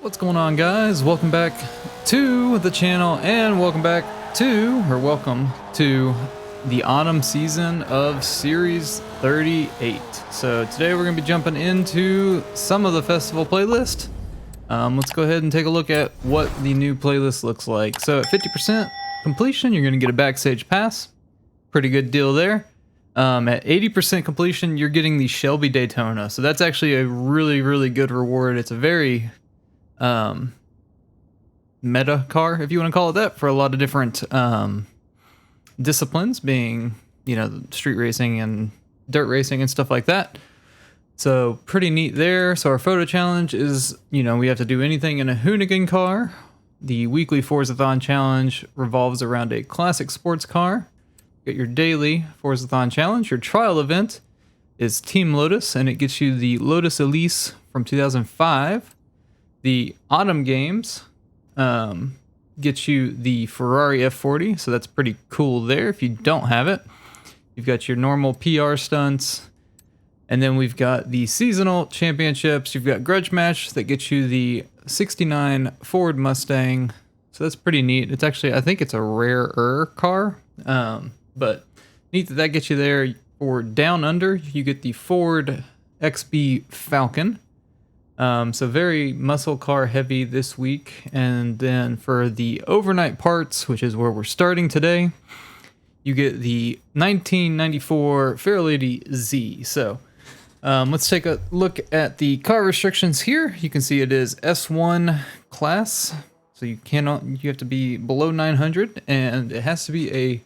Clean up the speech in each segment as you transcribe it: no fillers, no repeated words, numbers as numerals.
What's going on, guys? Welcome back to the channel and welcome to the autumn season of Series 38. So today we're going to be jumping into some of the festival playlist. Let's go ahead and take a look at what the new playlist looks like. So at 50% completion, you're going to get a backstage pass. Pretty good deal there. At 80% completion, you're getting the Shelby Daytona. So that's actually a really good reward. It's a very meta car, if you want to call it that, for a lot of different disciplines, being, you know, street racing and dirt racing and stuff like that. So pretty neat there. So our photo challenge is, you know, we have to do anything in a Hoonigan car. The weekly Forzathon challenge revolves around a classic sports car. You got your daily Forzathon challenge. Your trial event is Team Lotus, and it gets you the Lotus Elise from 2005. The autumn games gets you the Ferrari F40, so that's pretty cool there if you don't have it. You've got your normal PR stunts, and then we've got the seasonal championships. You've got Grudge Match that gets you the 69 Ford Mustang, so that's pretty neat. It's actually, I think it's a rarer car, but neat that gets you there. For Down Under, you get the Ford XB Falcon. So very muscle car heavy this week. And then for the overnight parts, which is where we're starting today, you get the 1994 Fairlady Z. So let's take a look at the car restrictions here. You can see it is S1 class. So you have to be below 900, and it has to be a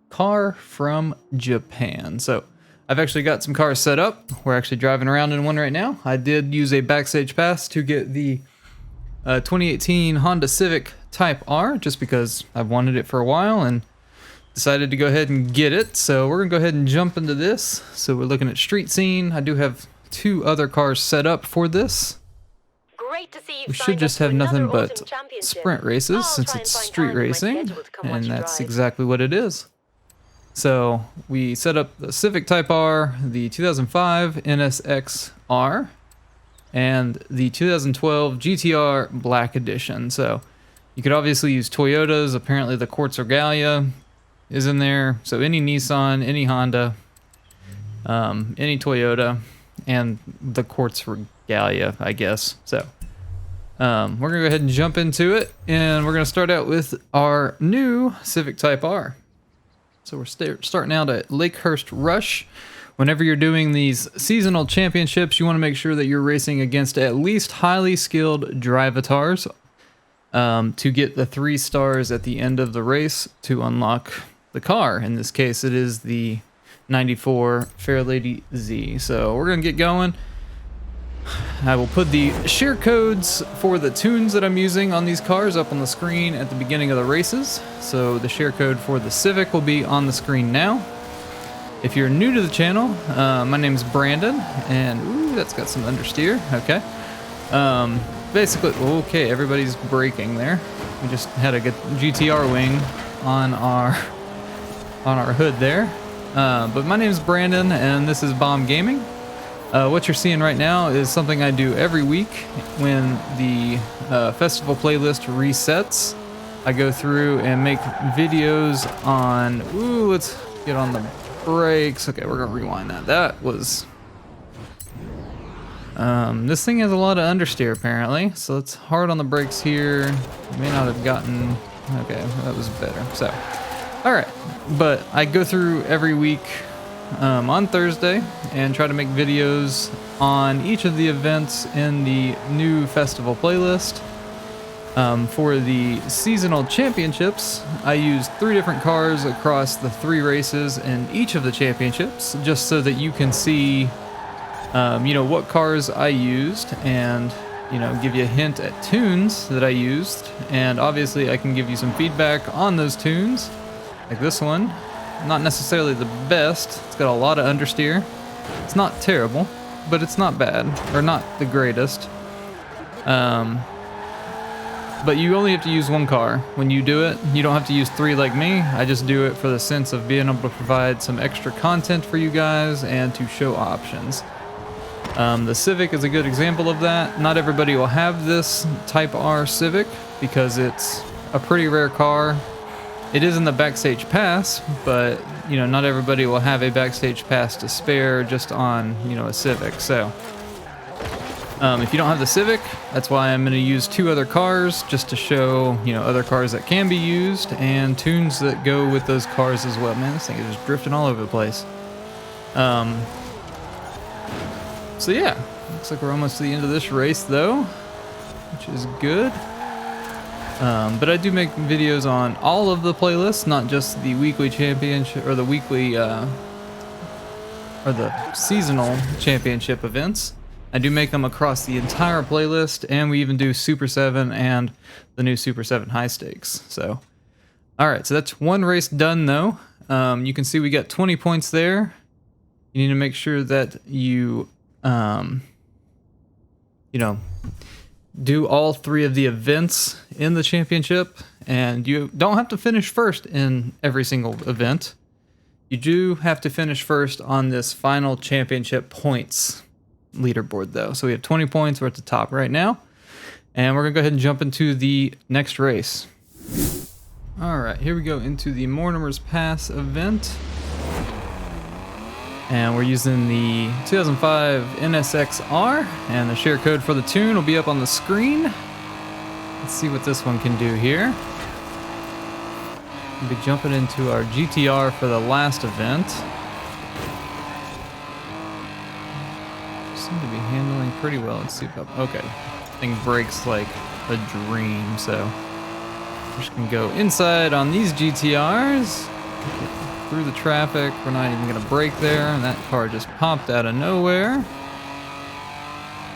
car from Japan. So I've actually got some cars set up. We're actually driving around in one right now. I did use a backstage pass to get the 2018 Honda Civic Type R, just because I've wanted it for a while and decided to go ahead and get it. So we're gonna go ahead and jump into this. So we're looking at street scene. I do have two other cars set up for this. Great to see you. We should just have nothing but sprint races since it's street racing, and that's exactly what it is. So we set up the Civic Type R, the 2005 NSX-R, and the 2012 GTR Black Edition. So you could obviously use Toyotas. Apparently the Corsair Vengeance is in there. So any Nissan, any Honda, any Toyota, and the Corsair Vengeance, I guess. So we're gonna go ahead and jump into it, and we're gonna start out with our new Civic Type R. So we're starting out at Lakehurst Rush. Whenever you're doing these seasonal championships, you want to make sure that you're racing against at least highly skilled drivatars to get the 3 stars at the end of the race to unlock the car. In this case, it is the 94 Fairlady Z. So we're going to get going. I will put the share codes for the tunes that I'm using on these cars up on the screen at the beginning of the races. So the share code for the Civic will be on the screen now. If you're new to the channel, my name's Brandon, and ooh, that's got some understeer. Okay. Basically, okay, everybody's braking there. We just had a GTR wing on our hood there. But my name's Brandon, and this is Bomb Gaming. What you're seeing right now is something I do every week when the festival playlist resets. I go through and make videos on, ooh, let's get on the brakes. Okay, we're gonna rewind that. That was, this thing has a lot of understeer apparently, so it's hard on the brakes here. May not have gotten, okay, that was better. So, all right, but I go through every week on Thursday and try to make videos on each of the events in the new festival playlist. For the seasonal championships, I used 3 different cars across the 3 races in each of the championships, just so that you can see, you know, what cars I used, and, you know, give you a hint at tunes that I used. And obviously I can give you some feedback on those tunes, like this one. Not necessarily the best. It's got a lot of understeer. It's not terrible, but it's not bad, or not the greatest. But you only have to use 1 car when you do it. You don't have to use 3 like me. I just do it for the sense of being able to provide some extra content for you guys and to show options. The Civic is a good example of that. Not everybody will have this Type R Civic because it's a pretty rare car. It is in the Backstage Pass, but you know, not everybody will have a Backstage Pass to spare just on, you know, a Civic. So if you don't have the Civic, that's why I'm going to use 2 other cars just to show, you know, other cars that can be used and tunes that go with those cars as well. Man, this thing is just drifting all over the place. So yeah, looks like we're almost to the end of this race though, which is good. But I do make videos on all of the playlists, not just the weekly championship or the weekly or the seasonal championship events. I do make them across the entire playlist, and we even do Super 7 and the new Super 7 high stakes. So, all right, so that's one race done though. You can see we got 20 points there. You need to make sure that you, you know, do all 3 of the events in the championship, and you don't have to finish first in every single event. You do have to finish first on this final championship points leaderboard though. So we have 20 points. We're at the top right now, and we're gonna go ahead and jump into the next race. All right, here we go into the Mortimers Pass event, and we're using the 2005 NSX-R, and the share code for the tune will be up on the screen. Let's see what this one can do here. We'll be jumping into our GTR for the last event. Seem to be handling pretty well. Let's see if okay. Thing breaks like a dream, so we're just gonna go inside on these GTRs. Through the traffic. We're not even gonna brake there, and that car just popped out of nowhere.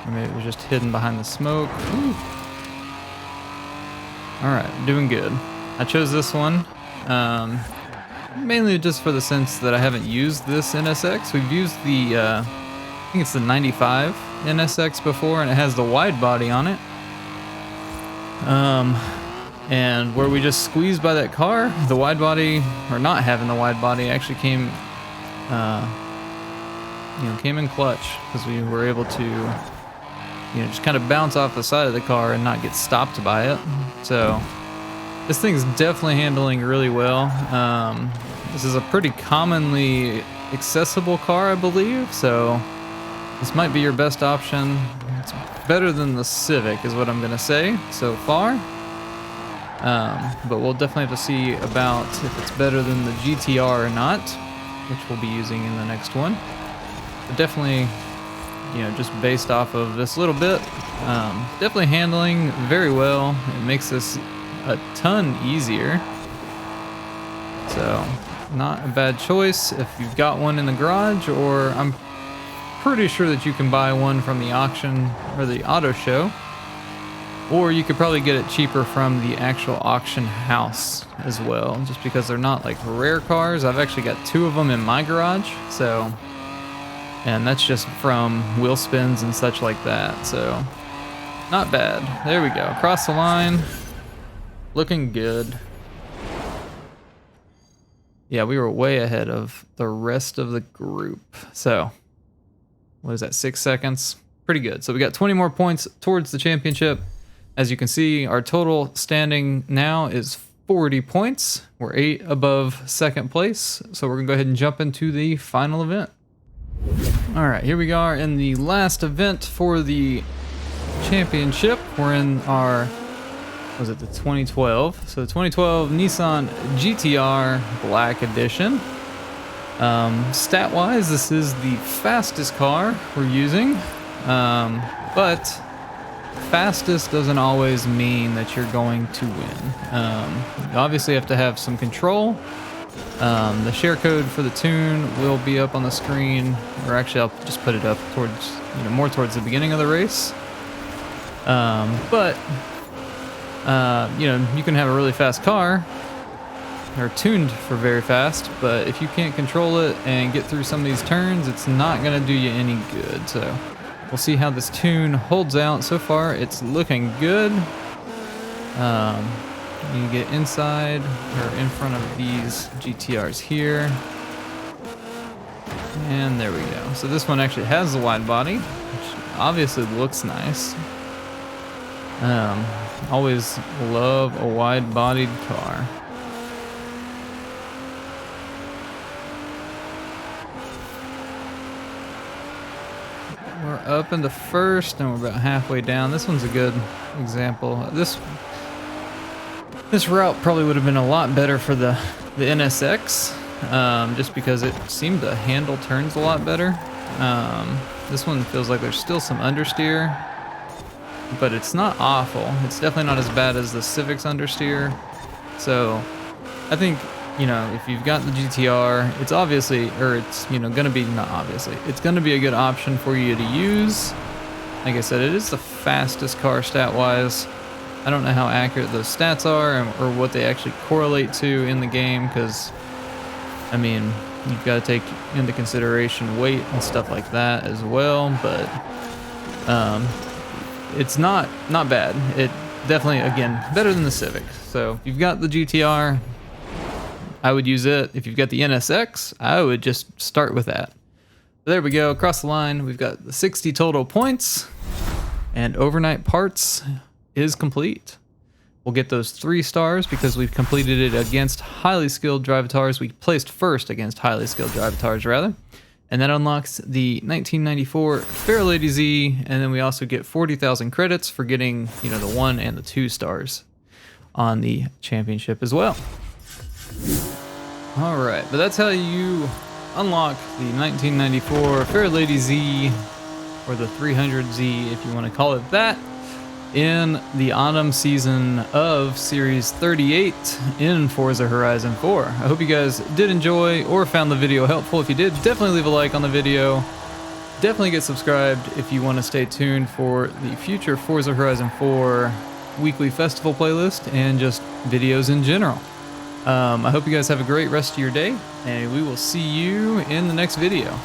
Or maybe it was just hidden behind the smoke. Ooh. Alright, doing good. I chose this one mainly just for the sense that I haven't used this NSX. We've used the I think it's the 95 NSX before, and it has the wide body on it. And where we just squeezed by that car, the wide body, or not having the wide body, actually came, you know, came in clutch, because we were able to, you know, just kind of bounce off the side of the car and not get stopped by it. So this thing's definitely handling really well. This is a pretty commonly accessible car, I believe, so this might be your best option. It's better than the Civic is what I'm gonna say so far. But we'll definitely have to see about if it's better than the GTR or not, which we'll be using in the next one. But definitely, you know, just based off of this little bit, definitely handling very well. It makes this a ton easier. So, not a bad choice if you've got one in the garage, or I'm pretty sure that you can buy one from the auction or the auto show. Or you could probably get it cheaper from the actual auction house as well, just because they're not like rare cars. I've actually got 2 of them in my garage, so, and that's just from wheel spins and such like that, so not bad. There we go, across the line, looking good. Yeah, we were way ahead of the rest of the group. So, what is that, 6 seconds? Pretty good. So we got 20 more points towards the championship. As you can see, our total standing now is 40 points. We're 8 above second place. So we're gonna go ahead and jump into the final event. All right, here we are in the last event for the championship. We're in our, was it the 2012? So the 2012 Nissan GTR Black Edition. Stat-wise, this is the fastest car we're using, but fastest doesn't always mean that you're going to win. You obviously have to have some control. The share code for the tune will be up on the screen, or actually I'll just put it up towards, you know, more towards the beginning of the race. But you know, you can have a really fast car. They're tuned for very fast, but if you can't control it and get through some of these turns, it's not going to do you any good. So we'll see how this tune holds out. So far, it's looking good. You get inside or in front of these GTRs here. And there we go. So this one actually has the wide body, obviously looks nice. Always love a wide-bodied car. We're up into first, and we're about halfway down. This one's a good example. This route probably would have been a lot better for the NSX, just because it seemed to handle turns a lot better. This one feels like there's still some understeer, but it's not awful. It's definitely not as bad as the Civic's understeer. So I think, you know, if you've got the GTR, it's obviously, or it's, you know, gonna be, not obviously, it's gonna be a good option for you to use. Like I said, it is the fastest car stat-wise. I don't know how accurate those stats are or what they actually correlate to in the game, because, I mean, you've got to take into consideration weight and stuff like that as well, but it's not bad. It definitely, again, better than the Civic. So if you've got the GTR, I would use it. If you've got the NSX, I would just start with that. There we go, across the line. We've got the 60 total points, and overnight parts is complete. We'll get those 3 stars because we've completed it against highly skilled drivatars. We placed first against highly skilled drivatars, rather. And that unlocks the 1994 Fairlady Z, and then we also get 40,000 credits for getting, you know, the 1 and the 2 stars on the championship as well. All right, but that's how you unlock the 1994 Fairlady Z, or the 300Z if you want to call it that, in the autumn season of Series 38 in Forza Horizon 4. I hope you guys did enjoy or found the video helpful. If you did, definitely leave a like on the video. Definitely get subscribed if you want to stay tuned for the future Forza Horizon 4 weekly festival playlist and just videos in general. I hope you guys have a great rest of your day, and we will see you in the next video.